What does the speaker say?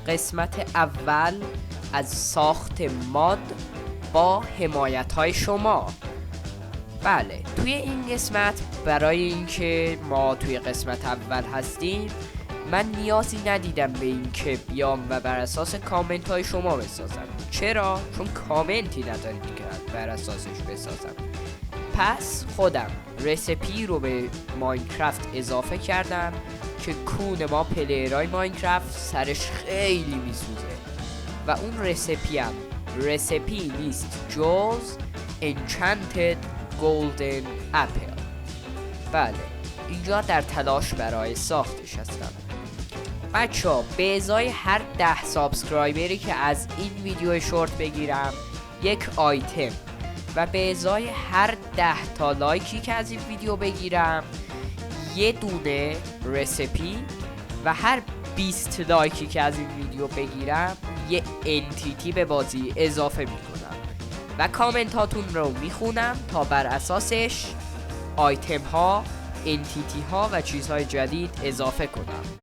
قسمت اول از ساخت ماد با حمایت های شما. بله، توی این قسمت برای اینکه ما توی قسمت اول هستیم من نیازی ندیدم به این که بیام و بر اساس کامنت های شما بسازم. چرا؟ چون کامنتی ندارید که بر اساسش بسازم. پس خودم رسیپی رو به ماینکرافت اضافه کردم که کون ما پلیرهای ماینکرافت سرش خیلی میسوزه و اون رسیپی لیست جوز انچنتد گلدن اپل. بله، اینجا در تلاش برای ساختش هستم. بچه‌ها به ازای هر 10 سابسکرایبری که از این ویدیو شورت بگیرم یک آیتم و به ازای هر 10 تا لایکی که از این ویدیو بگیرم یه دونه رسیپی و هر 20 لایکی که از این ویدیو بگیرم یه انتیتی به بازی اضافه میکنم و کامنتاتون رو میخونم تا بر اساسش آیتم ها، انتیتی ها و چیزهای جدید اضافه کنم.